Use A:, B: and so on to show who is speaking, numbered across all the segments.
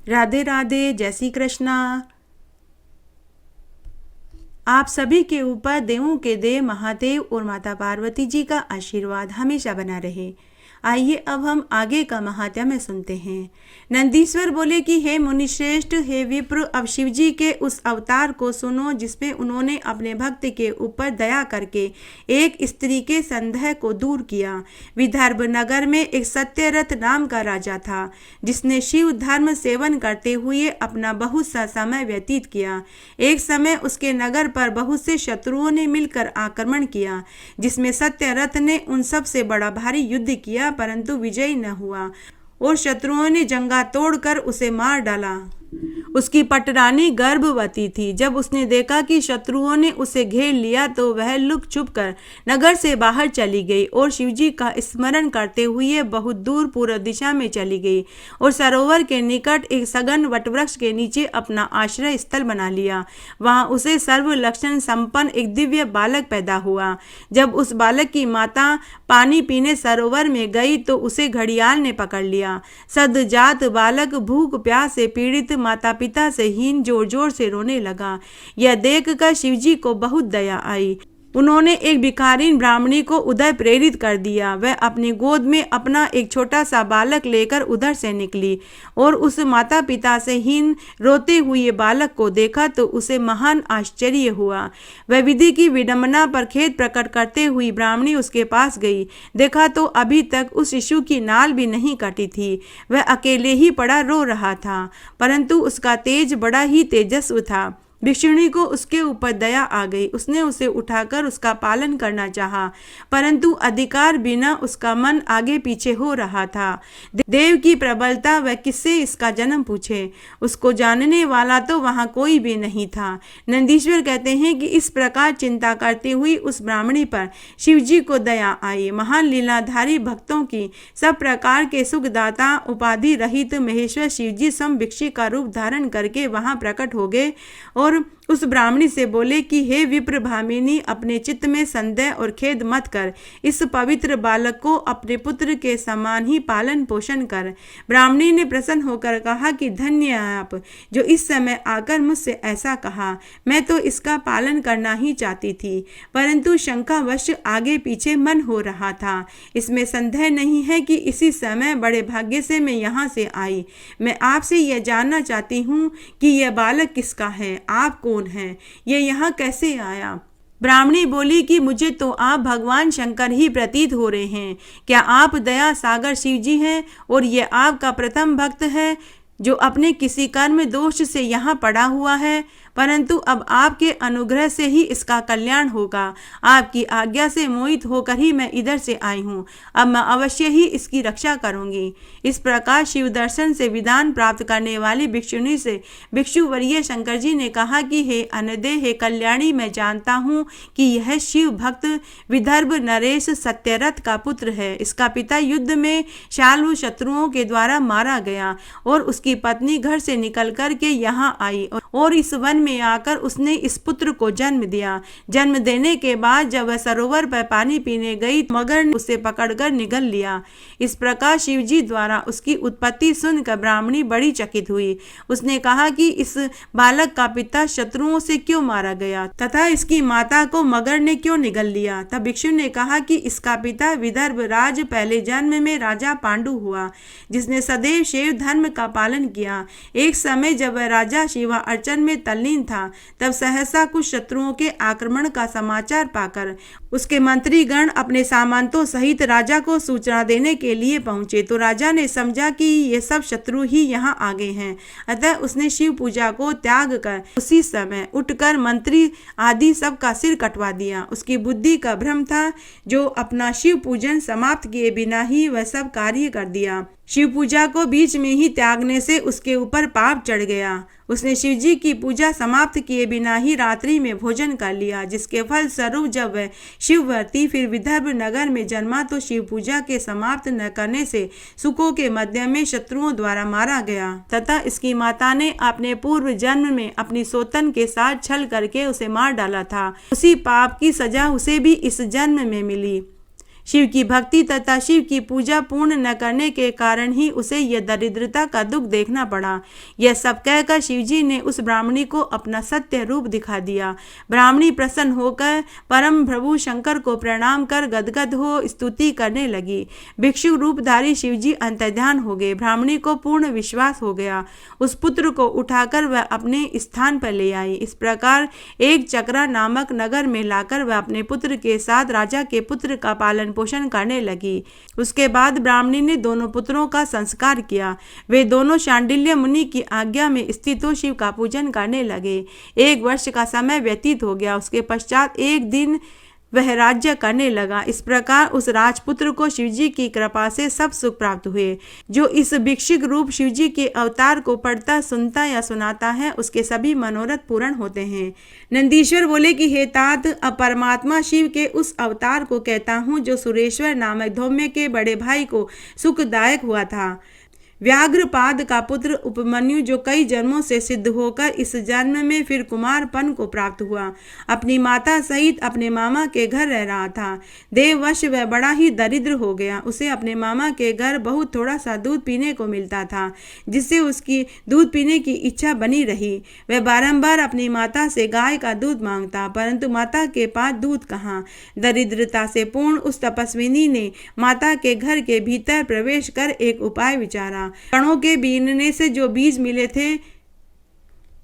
A: राधे राधे, जय श्री कृष्णा। आप सभी के ऊपर देवों के देव महादेव और माता पार्वती जी का आशीर्वाद हमेशा बना रहे। आइए अब हम आगे का महात्म्य सुनते हैं। नंदीश्वर बोले कि हे मुनिश्रेष्ठ, हे विप्र, अब शिव जी के उस अवतार को सुनो जिसमें उन्होंने अपने भक्त के ऊपर दया करके एक स्त्री के संदेह को दूर किया। विदर्भ नगर में एक सत्यरथ नाम का राजा था जिसने शिव धर्म सेवन करते हुए अपना बहुत सा समय व्यतीत किया। एक समय उसके नगर पर बहुत से शत्रुओं ने मिलकर आक्रमण किया, जिसमें सत्यरथ ने उन सब से बड़ा भारी युद्ध किया, परंतु विजयी न हुआ और शत्रुओं ने जंगा तोड़कर उसे मार डाला। उसकी पटरानी गर्भवती थी। जब उसने देखा कि शत्रुओं ने उसे घेर लिया तो वह लुक छुप कर नगर से बाहर चली गई और शिवजी का स्मरण करते हुए बहुत दूर पूर्व दिशा में चली गई और सरोवर के निकट एक सघन वटवृक्ष के नीचे अपना आश्रय स्थल बना लिया। वहां उसे सर्व लक्षण संपन्न एक दिव्य बालक पैदा हुआ। जब उस बालक की माता पानी पीने सरोवर में गई तो उसे घड़ियाल ने पकड़ लिया। सद्जात बालक भूख प्यास से पीड़ित माता पिता से हीन जोर जोर से रोने लगा। यह देखकर शिवजी को बहुत दया आई। उन्होंने एक भिखारीन ब्राह्मणी को उधर प्रेरित कर दिया। वह अपनी गोद में अपना एक छोटा सा बालक लेकर उधर से निकली और उस माता पिता से हीन रोते हुए बालक को देखा तो उसे महान आश्चर्य हुआ। वह विधि की विडंबना पर खेद प्रकट करते हुई ब्राह्मणी उसके पास गई। देखा तो अभी तक उस शिशु की नाल भी नहीं कटी थी। वह अकेले ही पड़ा रो रहा था, परंतु उसका तेज बड़ा ही तेजस्वी था। भिक्षुणी को उसके ऊपर दया आ गई। उसने उसे उठाकर उसका पालन करना चाहा, परंतु अधिकार बिना उसका मन आगे पीछे हो रहा था। देव की प्रबलता, वह किससे इसका जन्म पूछे। उसको जानने वाला तो वहां कोई भी नहीं था। नंदीश्वर कहते हैं कि इस प्रकार चिंता करती हुई उस ब्राह्मणी पर शिवजी को दया आई। महान लीलाधारी भक्तों की सब प्रकार के सुखदाता उपाधि रहित महेश्वर शिवजी सम भिक्षी का रूप धारण करके वहां प्रकट हो गए और उस ब्राह्मणी से बोले कि हे विप्र भामिनी, अपने चित्त में संदेह और खेद मत कर। इस पवित्र बालक को अपने पुत्र के समान ही पालन पोषण कर। ब्राह्मणी ने प्रसन्न होकर कहा कि धन्य है आप जो इस समय आकर मुझसे ऐसा कहा। मैं तो इसका पालन करना ही चाहती थी, परंतु शंकावश आगे पीछे मन हो रहा था। इसमें संदेह नहीं है कि इसी समय बड़े भाग्य से मैं यहाँ से आई। मैं आपसे यह जानना चाहती हूँ कि यह बालक किसका है, आप कौन हैं, ये यहाँ कैसे आया। ब्राह्मणी बोली कि मुझे तो आप भगवान शंकर ही प्रतीत हो रहे हैं। क्या आप दया सागर शिव जी हैं और ये आपका प्रथम भक्त है जो अपने किसी कर्म दोष से यहाँ पड़ा हुआ है, परंतु अब आपके अनुग्रह से ही इसका कल्याण होगा। आपकी आज्ञा से मोहित होकर ही मैं इधर से आई हूँ। अब मैं अवश्य ही इसकी रक्षा करूँगी। इस प्रकार शिव दर्शन से विधान प्राप्त करने वाली भिक्षुणी से भिक्षु वर्य शंकर जी ने कहा कि हे अनदे, हे कल्याणी, मैं जानता हूँ कि यह शिव भक्त विदर्भ नरेश सत्यरथ का पुत्र है। इसका पिता युद्ध में शाल्व शत्रुओं के द्वारा मारा गया और उसकी पत्नी घर से निकल कर के यहाँ आई और इस वन में आकर उसने इस पुत्र को जन्म दिया। जन्म देने के बाद जब वह सरोवर पर पानी पीने गई तो मगर ने उसे पकड़कर निगल लिया। इस प्रकार शिवजी द्वारा उसकी उत्पत्ति सुनकर ब्राह्मणी बड़ी चकित हुई। उसने कहा कि इस बालक का पिता शत्रुओं से क्यों मारा गया तथा इसकी माता को मगर ने क्यों निगल लिया। तब भिक्षु ने कहा कि इसका पिता विदर्भ राज पहले जन्म में राजा पांडु हुआ, जिसने सदैव शिव धर्म का पालन किया। एक समय जब वह राजा शिवा अर्चन में तल्लीन था, तब सहसा कुछ शत्रुओं के आक्रमण का समाचार पाकर उसके मंत्रीगण अपने सामंतों सहित राजा को सूचना देने के लिए पहुंचे। तो राजा ने समझा कि ये सब शत्रु ही यहाँ आ गए हैं, अतः उसने शिव पूजा को त्याग कर उसी समय उठकर मंत्री आदि सब का सिर कटवा दिया। उसकी बुद्धि का भ्रम था जो अपना शिव पूजन समाप्त किए बिना ही वह सब कार्य कर दिया। शिव पूजा को बीच में ही त्यागने से उसके ऊपर पाप चढ़ गया। उसने शिवजी की पूजा समाप्त किए बिना ही रात्रि में भोजन कर लिया, जिसके फल स्वरूप जब वह शिववर्ती फिर विदर्भ नगर में जन्मा तो शिव पूजा के समाप्त न करने से सुकों के मध्य में शत्रुओं द्वारा मारा गया तथा इसकी माता ने अपने पूर्व जन्म में अपनी सोतन के साथ छल करके उसे मार डाला था। उसी पाप की सजा उसे भी इस जन्म में मिली। शिव की भक्ति तथा शिव की पूजा पूर्ण न करने के कारण ही उसे यह दरिद्रता का दुख देखना पड़ा। यह सब कहकर शिवजी ने उस ब्राह्मणी को अपना सत्य रूप दिखा दिया। ब्राह्मणी प्रसन्न होकर परम प्रभु शंकर को प्रणाम कर गदगद हो स्तुति करने लगी। भिक्षु रूपधारी शिवजी अंतर्ध्यान हो गए। ब्राह्मणी को पूर्ण विश्वास हो गया। उस पुत्र को उठाकर वह अपने स्थान पर ले आई। इस प्रकार एक चक्रा नामक नगर में लाकर वह अपने पुत्र के साथ राजा के पुत्र का पालन पोषण करने लगी। उसके बाद ब्राह्मणी ने दोनों पुत्रों का संस्कार किया। वे दोनों शांडिल्य मुनि की आज्ञा में स्थित हो शिव का पूजन करने लगे। 1 वर्ष का समय व्यतीत हो गया। उसके पश्चात एक दिन वह राज्य करने लगा। इस प्रकार उस राजपुत्र को शिवजी की कृपा से सब सुख प्राप्त हुए। जो इस भिक्षुक रूप शिवजी के अवतार को पढ़ता, सुनता या सुनाता है, उसके सभी मनोरथ पूर्ण होते हैं। नंदीश्वर बोले कि हे तात, अब परमात्मा शिव के उस अवतार को कहता हूँ जो सुरेश्वर नामक धौम्य के बड़े भाई को सुखदायक हुआ था। व्याघ्रपाद का पुत्र उपमन्यु जो कई जन्मों से सिद्ध होकर इस जन्म में फिर कुमारपन को प्राप्त हुआ, अपनी माता सहित अपने मामा के घर रह रहा था। देववश वह बड़ा ही दरिद्र हो गया। उसे अपने मामा के घर बहुत थोड़ा सा दूध पीने को मिलता था, जिससे उसकी दूध पीने की इच्छा बनी रही। वह बारंबार अपनी माता से गाय का दूध मांगता, परंतु माता के पास दूध कहाँ। दरिद्रता से पूर्ण उस तपस्विनी ने माता के घर के भीतर प्रवेश कर एक उपाय विचारा। कणों के बीनने से जो बीज मिले थे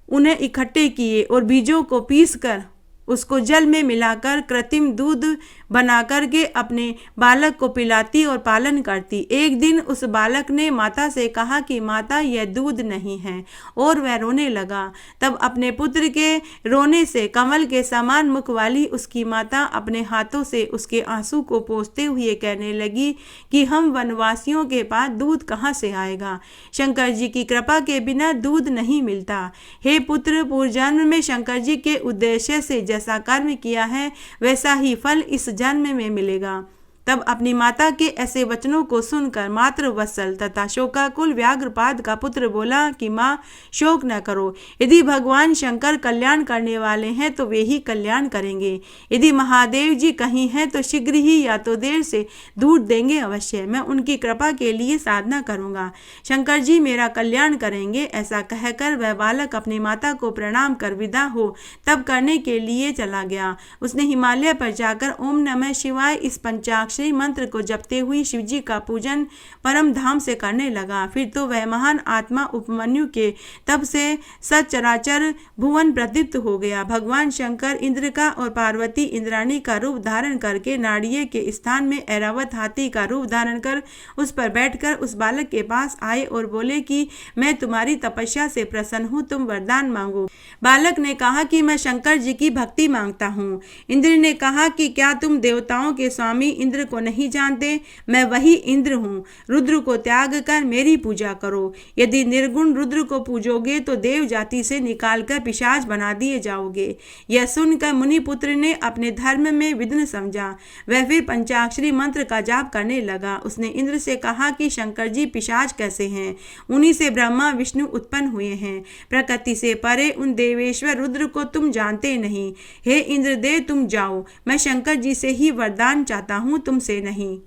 A: उन्हें इकट्ठे किए और बीजों को पीसकर उसको जल में मिलाकर कृत्रिम दूध बना करके अपने बालक को पिलाती और पालन करती। एक दिन उस बालक ने माता से कहा कि माता, यह दूध नहीं है, और वह रोने लगा। तब अपने पुत्र के रोने से कमल के समान मुख वाली उसकी माता अपने हाथों से उसके आंसू को पोंछते हुए कहने लगी कि हम वनवासियों के पास दूध कहाँ से आएगा। शंकर जी की कृपा के बिना दूध नहीं मिलता। हे पुत्र, पूर्व जन्म में शंकर जी के उद्देश्य से जैसा कर्म किया है वैसा ही फल इस जन्म में मिलेगा। तब अपनी माता के ऐसे वचनों को सुनकर मातृ वत्सल तथा शोकाकुल व्याघ्रपाद का पुत्र बोला कि माँ, शोक न करो। यदि भगवान शंकर कल्याण करने वाले हैं तो वे ही कल्याण करेंगे। यदि महादेव जी कहीं हैं तो शीघ्र ही या तो देर से दूध देंगे अवश्य। मैं उनकी कृपा के लिए साधना करूंगा। शंकर जी मेरा कल्याण करेंगे। ऐसा कहकर वह बालक अपनी माता को प्रणाम कर विदा हो तब करने के लिए चला गया। उसने हिमालय पर जाकर ओम नमः शिवाय इस पंचाक्षरी मंत्र को जपते हुए शिवजी का पूजन परम धाम से करने लगा। फिर तो वह महान आत्मा उपमन्यु के तब से सचराचर भुवन प्रदीप्त हो गया। भगवान शंकर इंद्र का और पार्वती इंद्राणी का रूप धारण करके नाड़िये के स्थान में ऐरावत हाथी का रूप धारण कर उस पर बैठकर उस बालक के पास आए और बोले कि मैं तुम्हारी तपस्या से प्रसन्न हूँ, तुम वरदान मांगो। बालक ने कहा कि मैं शंकर जी की भक्ति मांगता हूँ। इंद्र ने कहा कि क्या तुम देवताओं के स्वामी इंद्र को नहीं जानते? मैं वही इंद्र हूँ। रुद्र को त्याग कर मेरी पूजा करो। यदि निर्गुण रुद्र को पूजोगे तो देव जाति से निकालकर पिशाच बना दिए जाओगे। यह सुनकर मुनिपुत्र ने अपने धर्म में विघ्न समझा। वह फिर पंचाक्षरी मंत्र का जाप करने लगा। उसने इंद्र से कहा कि शंकर जी पिशाच कैसे हैं? उन्हीं से ब्रह्मा विष्णु उत्पन्न हुए हैं। प्रकृति से परे उन देवेश्वर रुद्र को तुम जानते नहीं। हे इंद्रदेव, तुम जाओ। मैं शंकर जी से ही वरदान चाहता हूँ, तुमसे नहीं।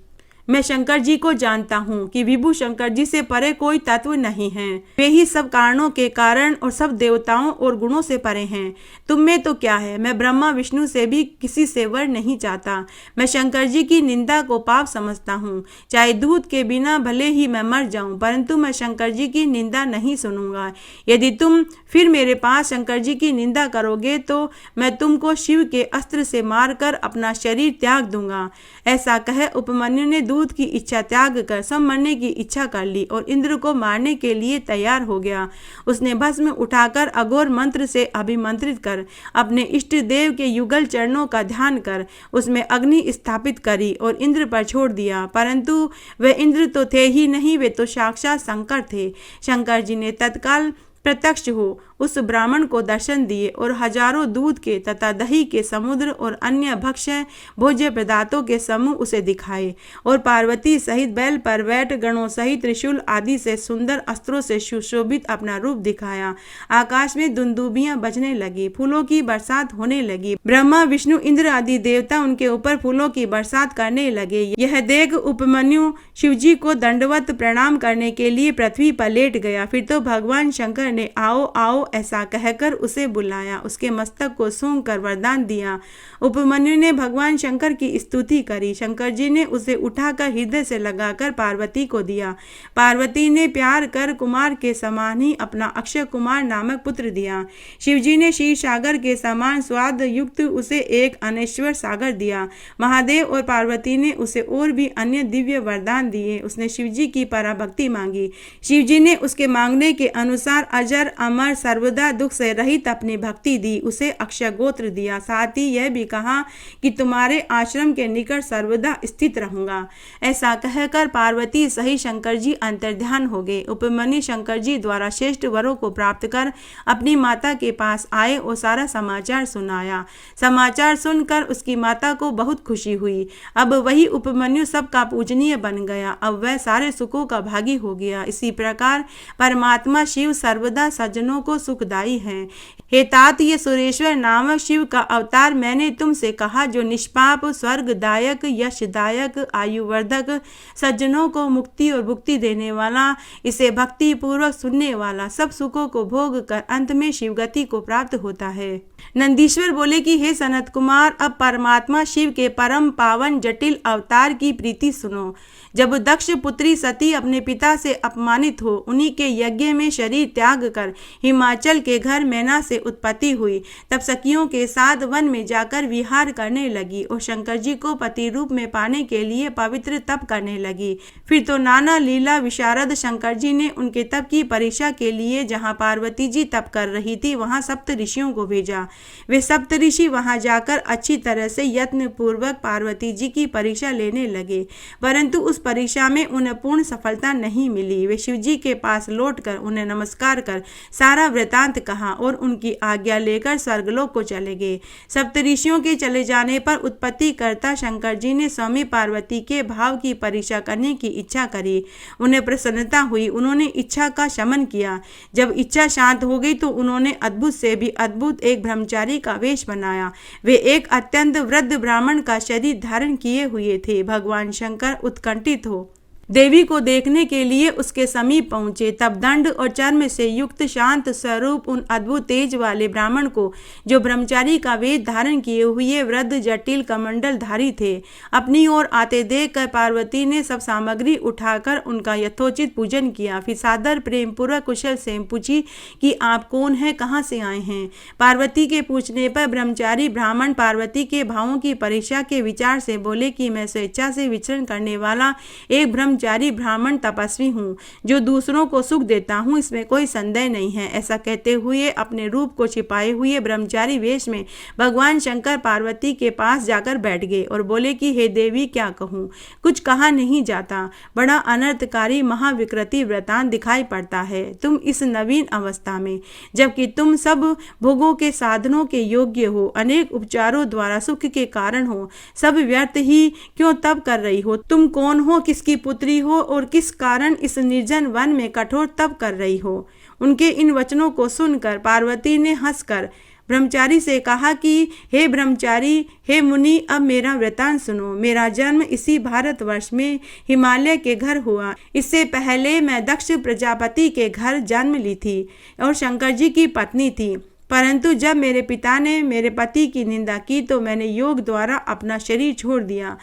A: मैं शंकर जी को जानता हूँ कि विभु शंकर जी से परे कोई तत्व नहीं है। वे ही सब कारणों के कारण और सब देवताओं और गुणों से परे हैं। तुम में तो क्या है? मैं ब्रह्मा विष्णु से भी किसी से वर नहीं चाहता। मैं शंकर जी की निंदा को पाप समझता हूँ। चाहे दूध के बिना भले ही मैं मर जाऊँ, परंतु मैं शंकर जी की निंदा नहीं सुनूंगा। यदि तुम फिर मेरे पास शंकर जी की निंदा करोगे तो मैं तुमको शिव के अस्त्र से मारकर अपना शरीर त्याग दूंगा। ऐसा कह उपमन्यु ने दूध की इच्छा त्याग कर सब मरने की इच्छा कर ली और इंद्र को मारने के लिए तैयार हो गया। उसने भस्म उठाकर अघोर मंत्र से अभिमंत्रित कर अपने इष्ट देव के युगल चरणों का ध्यान कर उसमें अग्नि स्थापित करी और इंद्र पर छोड़ दिया। परंतु वे इंद्र तो थे ही नहीं, वे तो साक्षात शंकर थे। शंकर जी ने तत्काल प्रत्यक्ष हो उस ब्राह्मण को दर्शन दिए और हजारों दूध के तथा दही के समुद्र और अन्य भक्ष्य भोज्य पदार्थों के समूह उसे दिखाए और पार्वती सहित बैल पर बैठ गणों सहित त्रिशूल आदि से सुंदर अस्त्रों से सुशोभित अपना रूप दिखाया। आकाश में दुंदुबियां बजने लगी, फूलों की बरसात होने लगी। ब्रह्मा विष्णु इंद्र आदि देवता उनके ऊपर फूलों की बरसात करने लगे। यह देख उपमन्यु शिवजी को दंडवत प्रणाम करने के लिए पृथ्वी पर लेट गया। फिर तो भगवान शंकर ने आओ आओ ऐसा कहकर उसे बुलाया, उसके मस्तक को सूंघ कर वरदान दिया। उपमन्यु ने भगवान शंकर की स्तुति करी। शंकर जी ने उसे उठाकर हृदय से लगाकर पार्वती को दिया। पार्वती ने प्यार कर कुमार के समान ही अपना अक्षय कुमार नामक पुत्र दिया। शिवजी ने क्षीर सागर के समान स्वाद युक्त उसे एक अनेश्वर सागर दिया। महादेव और पार्वती ने उसे और भी अन्य दिव्य वरदान दिए। उसने शिवजी की पराभक्ति मांगी। शिवजी ने उसके मांगने के अनुसार अजर अमर सर्वदा दुख से रहित अपनी भक्ति दी। उसे अक्षय गोत्र दिया। साथ ही यह भी कहा कि तुम्हारे आश्रम के निकट सर्वदा स्थित रहूंगा। ऐसा कहकर पार्वती सही शंकर जी अंतर्ध्यान हो गए। उपमन्यु शंकर जी द्वारा श्रेष्ठ वरों को प्राप्त कर अपनी माता के पास आए और सारा समाचार सुनाया। समाचार सुनकर उसकी माता को बहुत खुशी हुई। अब वही उपमन्यु सबका पूजनीय बन गया। अब वह सारे सुखों का भागी हो गया। इसी प्रकार परमात्मा शिव सर्वदा सज्जनों को सुखदायी है। हे तात, ये सुरेश्वर नामक शिव का अवतार मैंने तुमसे कहा, जो निष्पाप स्वर्गदायक यशदायक आयुवर्धक सज्जनों को मुक्ति और भुक्ति देने वाला, इसे भक्ति पूर्वक सुनने वाला, सब सुखों को भोग कर अंत में शिवगति को प्राप्त होता है। नंदीश्वर बोले कि हे सनत कुमार, अब परमात्मा शिव के परम पावन जटिल अवतार की प्रीति सुनो। जब दक्ष पुत्री सती अपने पिता से अपमानित हो उन्हीं के यज्ञ में शरीर त्याग कर हिमाचल के घर मैना से उत्पत्ति हुई, तब सखियों के साथ वन में जाकर विहार करने लगी और शंकर जी को पति रूप में पाने के लिए पवित्र तप करने लगी। फिर तो नाना लीला विशारद शंकर जी ने उनके तप की परीक्षा के लिए जहाँ पार्वती जी तप कर रही थी वहाँ सप्त ऋषियों को भेजा। वे सप्त ऋषि वहां जाकर अच्छी तरह से यत्न पूर्वक पार्वती जी की परीक्षा लेने लगे, परंतु उस परीक्षा में उन्हें पूर्ण सफलता नहीं मिली। वे शिव जी के पास लौटकर उन्हें नमस्कार कर सारा वृतांत कहा और उनकी आज्ञा लेकर स्वर्गलोक को चले गए। सप्त ऋषियों के चले जाने पर उत्पत्ति करता शंकर जी ने स्वामी पार्वती के भाव की परीक्षा करने की इच्छा करी। उन्हें प्रसन्नता हुई। उन्होंने इच्छा का शमन किया। जब इच्छा शांत हो गई तो उन्होंने अद्भुत से भी अद्भुत एक ब्रह्मचारी का वेश बनाया। वे एक अत्यंत वृद्ध ब्राह्मण का शरीर धारण किए हुए थे। भगवान शंकर उत्कंठित हो देवी को देखने के लिए उसके समीप पहुंचे। तब दंड और चर्म से युक्त शांत स्वरूप उन अद्भुत तेज वाले ब्राह्मण को, जो ब्रह्मचारी का वेश धारण किए हुए वृद्ध जटिल कमंडल धारी थे, अपनी ओर आते देखकर पार्वती ने सब सामग्री उठाकर उनका यथोचित पूजन किया। फिर सादर प्रेम पूर्वक कुशल से पूछी कि आप कौन हैं, कहाँ से आए हैं। पार्वती के पूछने पर ब्रह्मचारी ब्राह्मण पार्वती के भावों की परीक्षा के विचार से बोले कि मैं स्वेच्छा से विचरण करने वाला एक ब्रह्मचारी ब्राह्मण तपस्वी हूँ, जो दूसरों को सुख देता हूँ, इसमें कोई संदेह नहीं है। ऐसा कहते हुए अपने रूप को छिपाए हुए ब्रह्मचारी वेश में भगवान शंकर पार्वती के पास जाकर बैठ गए और बोले कि हे देवी, क्या कहूँ, कुछ कहा नहीं जाता। बड़ा अनर्थकारी महाविकृति वृतांत दिखाई पड़ता है तुम इस नवीन अवस्था में, जबकि तुम सब भोगों के साधनों के योग्य हो, अनेक उपचारों द्वारा सुख के कारण हो, सब व्यर्थ ही क्यों तप कर रही हो। तुम कौन हो, किसकी पुत्री हो और किस कारण इस निर्जन वन में कठोर तप कर रही हो। उनके इन वचनों को सुनकर पार्वती ने हंसकर ब्रह्मचारी से कहा कि हे ब्रह्मचारी, हे मुनि, अब मेरा वृतांत सुनो। मेरा जन्म इसी भारतवर्ष में हिमालय के घर हुआ। इससे पहले मैं दक्ष प्रजापति के घर जन्म ली थी और शंकर जी की पत्नी थी, परंतु जब मेरे पिता ने मेरे पति की निंदा की तो मैंने योग द्वारा अपना शरीर छोड़ दिया।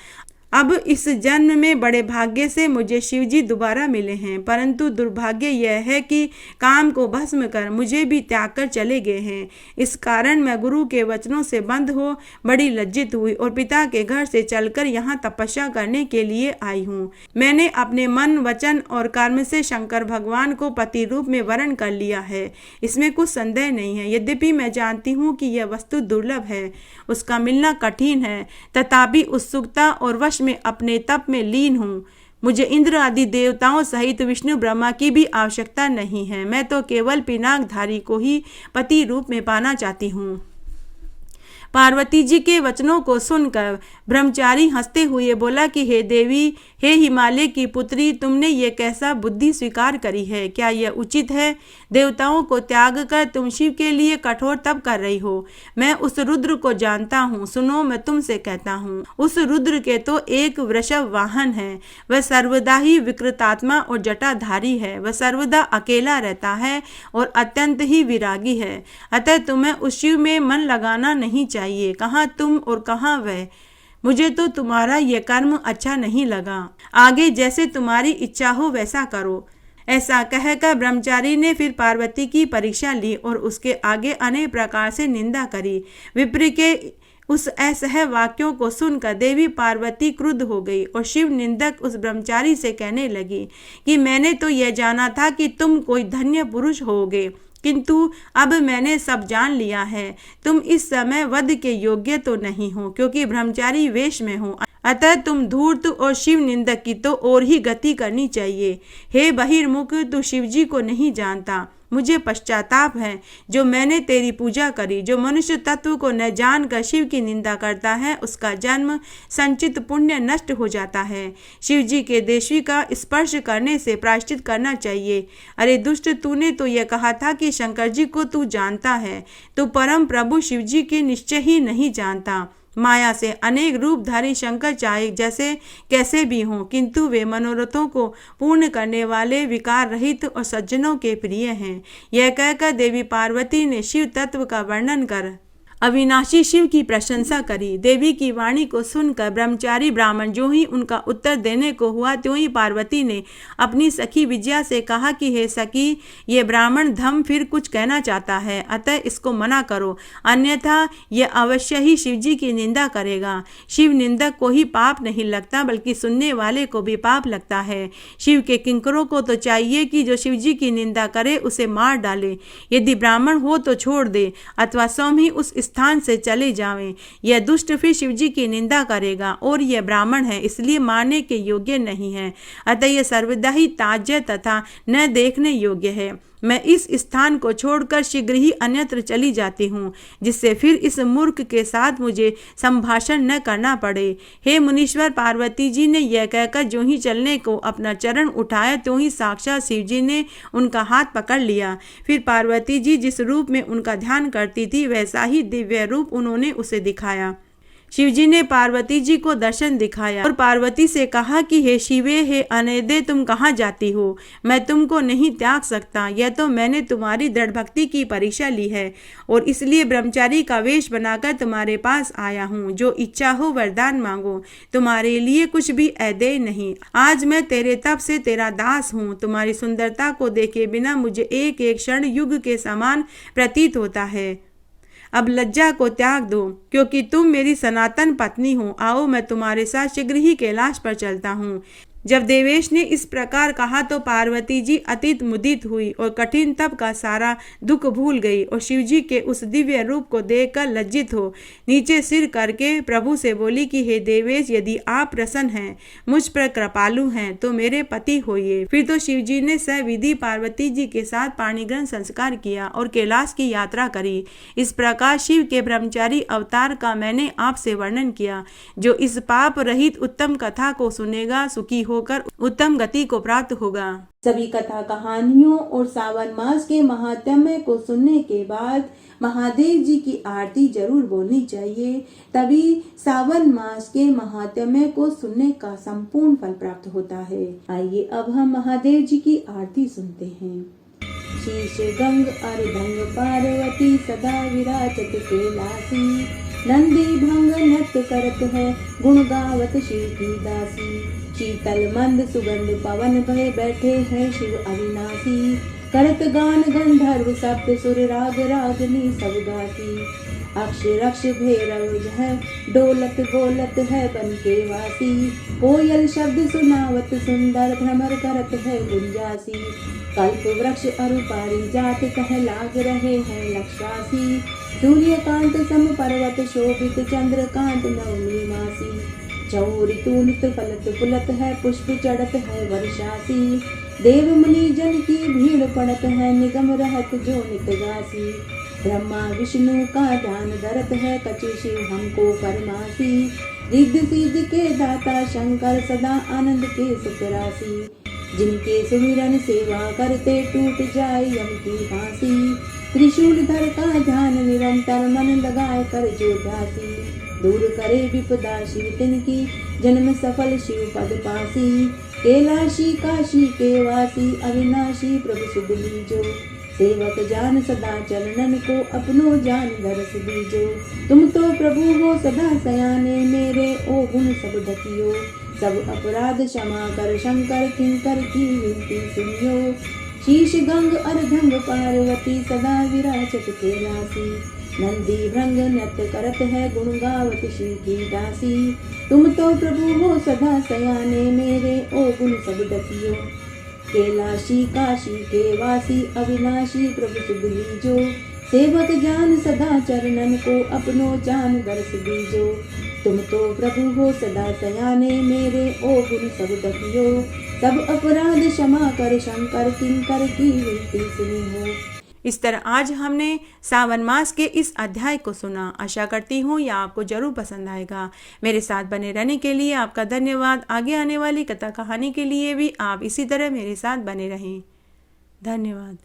A: अब इस जन्म में बड़े भाग्य से मुझे शिवजी दोबारा मिले हैं, परंतु दुर्भाग्य यह है कि काम को भस्म कर मुझे भी त्याग कर चले गए हैं। इस कारण मैं गुरु के वचनों से बंद हो बड़ी लज्जित हुई और पिता के घर से चलकर यहाँ तपस्या करने के लिए आई हूँ। मैंने अपने मन, वचन और कर्म से शंकर भगवान को पति रूप में वरण कर लिया है, इसमें कुछ संदेह नहीं है। यद्यपि मैं जानती हूँ कि यह वस्तु दुर्लभ है, उसका मिलना कठिन है, तथापि उत्सुकता और वश में अपने तप में लीन हूँ। मुझे इंद्र आदि देवताओं सहित विष्णु ब्रह्मा की भी आवश्यकता नहीं है। मैं तो केवल पिनाकधारी को ही पति रूप में पाना चाहती हूँ। पार्वती जी के वचनों को सुनकर ब्रह्मचारी हंसते हुए बोला कि हे देवी, हे हिमालय की पुत्री, तुमने ये कैसा बुद्धि स्वीकार करी है? क्या यह उचित है? देवताओं को त्याग कर तुम शिव के लिए कठोर तप कर रही हो। मैं उस रुद्र को जानता हूँ। सुनो, मैं तुमसे कहता हूँ, उस रुद्र के तो एक वृषभ वाहन है। वह सर्वदा ही विकृतात्मा और जटाधारी है। वह सर्वदा अकेला रहता है और अत्यंत ही विरागी है। अतः तुम्हें उस शिव में मन लगाना नहीं चाहिए। कहाँ तुम और कहाँ वह? मुझे तो तुम्हारा यह कर्म अच्छा नहीं लगा। आगे जैसे तुम्हारी इच्छा हो वैसा करो। ऐसा कहकर ब्रह्मचारी ने फिर पार्वती की परीक्षा ली और उसके आगे अनेक प्रकार से निंदा करी। विप्र के उस असह्य वाक्यों को सुनकर देवी पार्वती क्रुद्ध हो गई और शिव निंदक उस ब्रह्मचारी से कहने लगी कि मैंने तो यह जाना था कि तुम कोई धन्य पुरुष होगे, किंतु अब मैंने सब जान लिया है। तुम इस समय वध के योग्य तो नहीं हो, क्योंकि ब्रह्मचारी वेश में हो। अतः तुम धूर्त और शिव निंदक की तो और ही गति करनी चाहिए। हे बहिर्मुख, तू शिवजी को नहीं जानता। मुझे पश्चाताप है जो मैंने तेरी पूजा करी। जो मनुष्य तत्व को न जानकर शिव की निंदा करता है, उसका जन्म संचित पुण्य नष्ट हो जाता है। शिव जी के देशी का स्पर्श करने से प्रायश्चित करना चाहिए। अरे दुष्ट, तूने तो यह कहा था कि शंकर जी को तू जानता है। तू परम प्रभु शिव जी के निश्चय ही नहीं जानता। माया से अनेक रूपधारी शंकर चाहे जैसे कैसे भी हों, किंतु वे मनोरथों को पूर्ण करने वाले विकार रहित और सज्जनों के प्रिय हैं। यह कहकर देवी पार्वती ने शिव तत्व का वर्णन कर अविनाशी शिव की प्रशंसा करी। देवी की वाणी को सुनकर ब्रह्मचारी ब्राह्मण जो ही उनका उत्तर देने को हुआ, त्यों ही पार्वती ने अपनी सखी विजया से कहा कि हे सखी, ये ब्राह्मण धम फिर कुछ कहना चाहता है, अतः इसको मना करो, अन्यथा यह अवश्य ही शिवजी की निंदा करेगा। शिव निंदक को ही पाप नहीं लगता, बल्कि सुनने वाले को भी पाप लगता है। शिव के किंकरों को तो चाहिए कि जो शिवजी की निंदा करे उसे मार डाले। यदि ब्राह्मण हो तो छोड़ दे, अथवा स्वयं ही उस स्थान से चले जावें। यह दुष्ट फिर शिवजी की निंदा करेगा और यह ब्राह्मण है, इसलिए मारने के योग्य नहीं है। अतः यह सर्वदा ही त्याज्य तथा न देखने योग्य है। मैं इस स्थान को छोड़कर शीघ्र ही अन्यत्र चली जाती हूँ, जिससे फिर इस मूर्ख के साथ मुझे संभाषण न करना पड़े। हे मुनीश्वर, पार्वती जी ने यह कहकर जो ही चलने को अपना चरण उठाया, त्यों ही साक्षात शिव जी ने उनका हाथ पकड़ लिया। फिर पार्वती जी जिस रूप में उनका ध्यान करती थी, वैसा ही दिव्य रूप उन्होंने उसे दिखाया। शिवजी ने पार्वती जी को दर्शन दिखाया और पार्वती से कहा कि हे शिवे, हे अनैदे, तुम कहाँ जाती हो? मैं तुमको नहीं त्याग सकता। यह तो मैंने तुम्हारी दृढ़ भक्ति की परीक्षा ली है और इसलिए ब्रह्मचारी का वेश बनाकर तुम्हारे पास आया हूँ। जो इच्छा हो वरदान मांगो, तुम्हारे लिए कुछ भी अदेय नहीं। आज मैं तेरे तप से तेरा दास हूँ। तुम्हारी सुंदरता को देखे बिना मुझे एक एक क्षण युग के समान प्रतीत होता है। अब लज्जा को त्याग दो, क्योंकि तुम मेरी सनातन पत्नी हो। आओ, मैं तुम्हारे साथ शीघ्र ही कैलाश पर चलता हूँ। जब देवेश ने इस प्रकार कहा तो पार्वती जी अतीत मुदित हुई और कठिन तप का सारा दुख भूल गई और शिवजी के उस दिव्य रूप को देखकर लज्जित हो नीचे सिर करके प्रभु से बोली कि हे देवेश, यदि आप प्रसन्न हैं, मुझ पर कृपालु हैं, तो मेरे पति होइए। फिर तो शिवजी ने सविधि पार्वती जी के साथ पाणिग्रहण संस्कार किया और कैलाश की यात्रा करी। इस प्रकार शिव के ब्रह्मचारी अवतार का मैंने आपसे वर्णन किया। जो इस पाप रहित उत्तम कथा को सुनेगा, सुखी होकर उत्तम गति को प्राप्त होगा।
B: सभी कथा कहानियों और सावन मास के महात्म्य को सुनने के बाद महादेव जी की आरती जरूर बोलनी चाहिए, तभी सावन मास के महात्म्य को सुनने का संपूर्ण फल प्राप्त होता है। आइए अब हम महादेव जी की आरती सुनते हैं। शीश गंग अर्धंग पार्वती सदा विराजत कैलासी, नंदी भंग नृत्य करत है गुण गावत शिव की दासी। शीतल मंद सुगंध पवन भय बैठे हैं शिव अविनाशी, करत गान गंधर्व सप्त सुर राग रागनी सब गाती। अक्ष रक्ष भैरव है डोलत बोलत है बन के वासी, कोयल शब्द सुनावत सुंदर भ्रमर करत है गुंजासी। कल्प वृक्ष अरु पारिजात कह लाग रहे हैं लक्षासी, सूर्यकांत सम पर्वत शोभित चंद्रकांत नवमी मासी। छऊ ऋतु नित फलत फुलत है, पुष्प चढ़त है वर्षासी। देव मुनि जन की भीड़ पड़त है, निगम रहत जो नित गासी। ब्रह्मा विष्णु का ध्यान धरत है, कछु शिव हमको परमासी। रिद्ध सिद्ध के दाता शंकर सदा आनंद के सुखरासी। जिनके सुमिरन सेवा करते टूट जाए यम की फांसी। त्रिशूल धर का ध्यान निरंतर मन लगाए कर जो ध्यासी। दूर करे विपदा शिव तिनकी, जन्म सफल शिव पद पासी। कैलाशी काशी के वासी, अविनाशी प्रभु सुध लीजो। सेवक जान सदा चरणन को, अपनो जान दरस दीजो। तुम तो प्रभु हो सदा सयाने, मेरे ओ गुण सब ढकियो। सब अपराध क्षमा कर शंकर, किंकर की विनती सुनियो। शीश गंग अर्धंग पार्वती, सदा विराजत कैलासी। नंदी भृंग नृत्य करत है, गुण गावत शिव की दासी। तुम तो प्रभु हो सदा सयाने, मेरे ओ गुण सब ढकियो। कैलाशी काशी के वासी, अविनाशी प्रभु सुध लीजो। सेवक जान सदा चरणन को, अपनो जान दरस दीजो। तुम तो प्रभु हो सदा सयाने, मेरे ओ गुण सब ढकियो। सब अपराध क्षमा कर शंकर, किंकर की विनती सुनी हो।
A: इस तरह आज हमने सावन मास के इस अध्याय को सुना। आशा करती हूँ यह आपको जरूर पसंद आएगा। मेरे साथ बने रहने के लिए आपका धन्यवाद। आगे आने वाली कथा कहानी के लिए भी आप इसी तरह मेरे साथ बने रहें। धन्यवाद।